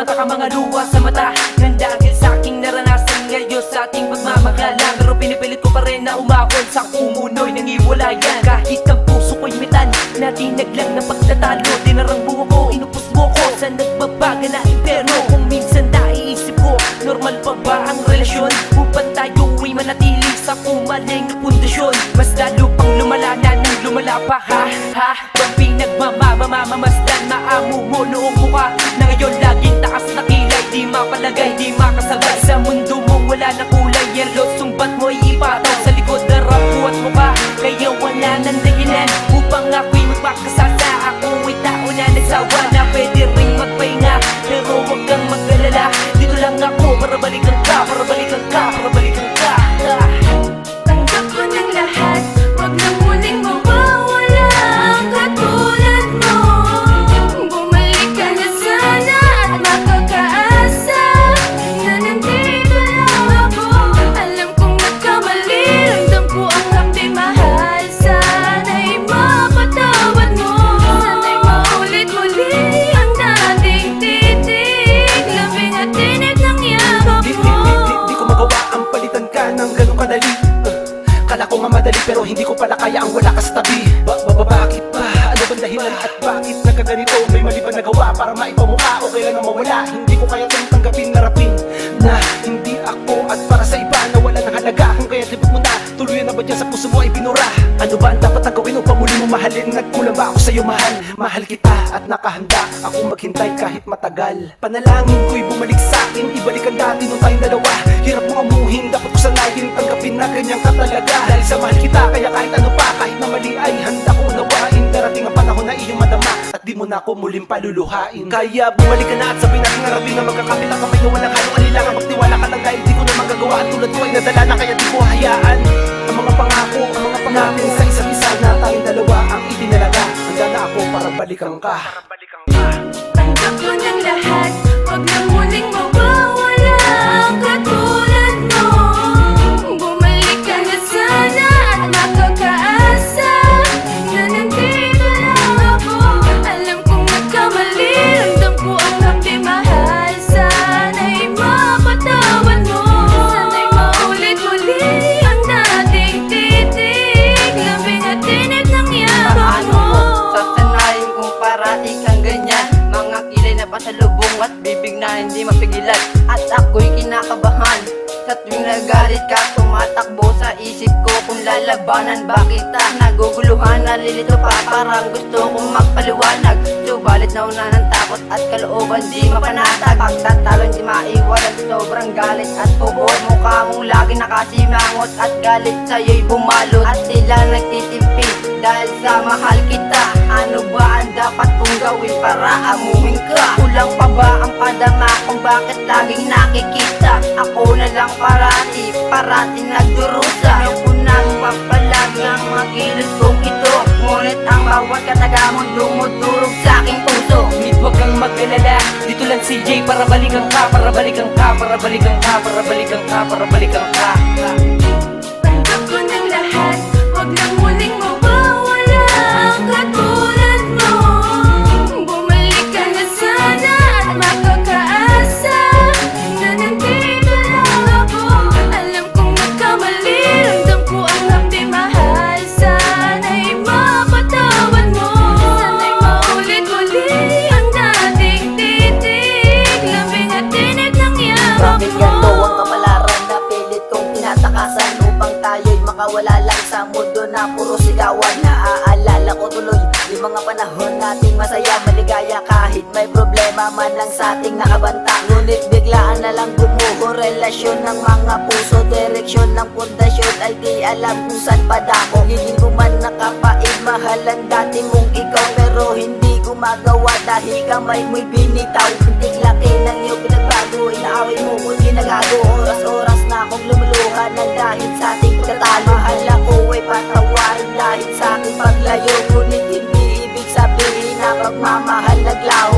mata ka mga luha sa mata. Nang dahil sa aking naranasan ngayon sa ating pagmamahalan, pero pinipilit ko pa rin na umahon sa kumunoy ng iwalayan. Kahit ang puso ko'y metal, natinag lang ng pagtatalo. Dinarang buho ko, inupos mo ko sa nagbabaga na imperno. Kung minsan naiisip ko, normal pa ba ang relasyon? Upang tayo'y manatili sa pumaling na pundasyon. Mas lalo pang lumala na nang lumala pa, ha? Pag pinagmamamamasdan, maamo mo noong mukha na ngayon laging taas na kilay. Di mapalagay, di makasabay sa mundo mong wala na kulay. Yellow, sumbat mo'y ipataw sa likod na rapo at mukha. Kaya wala nang dahilan upang ako'y magpakasasa. Ako'y tao na nagsawa na pwede rin magpahinga, pero huwag kang mag-alala. Dito lang ako para balikan ka, para balikan ka, para balikan ka. Tanggap ko ng lahat, wag na muling mawawala ang katulad mo. Bumalik ka na sana at makakaasa na nandito lang ako. Alam kong nagkamali, ramdam ko ang hapdi mahal. Sana'y mapatawad mo, sana'y maulit muli ang dating titig, labing at tinig ng yakap mo. Di ko magawa ang palitan ka ng ganong kadali. Kala ko nga madali pero hindi ko pala kaya ang wala ka sa tabi. Bakit ba? Ano bang dahilan at bakit nagkaganito? May mali ba nagawa para maipamukha o kaya na mawala? Hindi ko kaya tanggapin na rapin na hindi ako at para sa iba na wala ng halaga. Kung kaya libot mo na, tuloy na ba dyan sa puso mo ay binura? Ano ba ang dapat na gawin upang muli mo mahalin? Nagkulang ba ako sa'yo mahal? Mahal kita at nakahanda akong maghintay kahit matagal. Panalangin ko'y bumalik sa'kin, ibalik ang dati nung tayong dalawa. Hirap mo amuhin, dapat ko sanayin, tanggapin na ganyan ka talaga. Dahil sa mahal kita, kaya kahit ano pa, kahit na mali ay handa ko unawain. Darating ang panahon na iyong madama at di mo na ako muling paluluhain. Kaya bumalik ka na at sabihin natin harapin na magkakapit ang kamay na walang halong alilangan. Magtiwala ka lang dahil di ko na magagawa at tulad ko ay nadala na kaya di ko hayaan. Ang mga pangako, ang mga pangako sa isa't isa na tayong dalawa ang itinalaga. Handa na ako para balikan ka. Tanggap ko ng lahat, wag na muling mawawala ang katulad mo. Bumalik ka na sana at makakaasa na nandito lang ako. Alam kong nagkamali, ramdam ko ang hapdi mahal. Sana'y mapatawad mo, sana'y maulit muli ang dating titig, labing at tinig ng yakap mo. Sasanayin kung parati kang ganyan, mga kilay na pasalubong at bibig na hindi mapigilan. At ako'y kinakabahan sa tuwing nagalit ka, tumatakbo sa isip ko kung lalabanan ba kita. Naguguluhan, nalilito pa, parang gusto kong magpaliwanag. Subalit nauna ng takot at kalooban di mapanatag. Pagtatalo hindi maiwanan, sobrang galit at pugod. Mukha mong lagi nakasimangot at galit sa'yo'y bumalot. At sila nagtitimpi dahil sa mahal kita. Ano ba ang dapat kong gawin para amuhin ka? Kulang pa ba ang padama kung bakit laging nakikita? Ako na lang parati nagdurusa. Ayaw ko nang mapalag ang mga kilos kong ito. Ngunit ang bawat kataga mong dumudurog sa aking puso. Ngunit huwag kang mag-alala, dito lang si Jay para balikan ka, para balikan ka, para balikan ka, para balikan ka, para balikan ka. Tanggap ko ng lahat, wag na muling mawawala ang katulad mo. Bumalik ka na sana at makakaasa na nandito lang ako. Alam kong nagkamali, ramdam ko ang hapdi mahal. Sana'y mapatawad mo, sana'y maulit muli ang dating titig, labing at tinig ng yakap Bakit mo. ganito ang kapalaran na pilit kong tinatakasan upang tayo'y makawala lang sa mundo na puro sigawan. Naaalala ko tuloy yung mga panahon nating masaya, maligaya kahit may problema man lang sa ating nakabanta. Ngunit biglaan na lang gumuho relasyon ng mga puso, direksyon ng pundasyon ay di alam kung saan padako. Hindi ko man nakapait mahalan dati mong ikaw, pero hindi gumagawa dahil kamay mo'y binitaw. Hindi laki ng iyong pinagbago, inaaway mo kung ginagago. Oras-oras na akong lumuluha ng dahil sa ating pagkatalo. Mahal ako ay patawarin dahil sa aking paglayo, ngunit hindi ibig sabihin na pagmamahal naglaho.